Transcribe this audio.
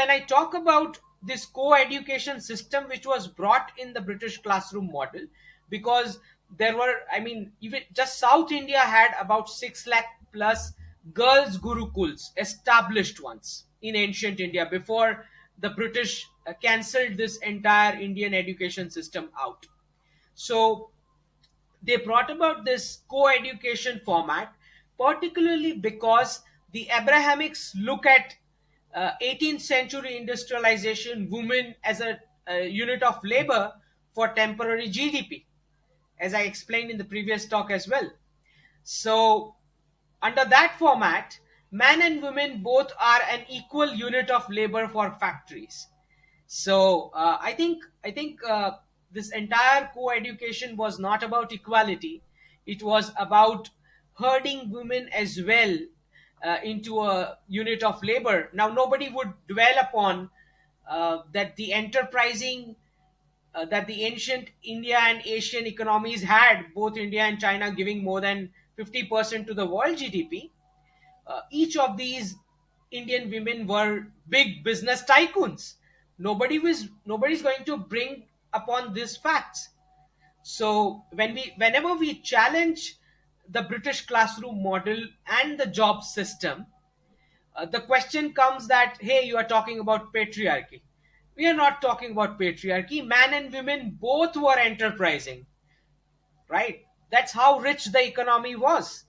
when I talk about this co-education system which was brought in the British classroom model, because there were, I mean, even just South India had about 6 lakh plus girls gurukuls, established ones in ancient India, before the British cancelled this entire Indian education system out. So they brought about this co-education format, particularly because the Abrahamics look at 18th century industrialization, women as a unit of labor for temporary GDP, as I explained in the previous talk as well. So under that format, men and women both are an equal unit of labor for factories. So I think this entire co-education was not about equality. It was about herding women as well into a unit of labor. Now nobody would dwell upon that the enterprising that the ancient India and Asian economies had, both India and China giving more than 50% to the world GDP. Each of these Indian women were big business tycoons. Nobody's going to bring upon these facts. So whenever we challenge the British classroom model and the job system, the question comes that, hey, you are talking about patriarchy. We are not talking about patriarchy. Man and women both were enterprising, right? That's how rich the economy was.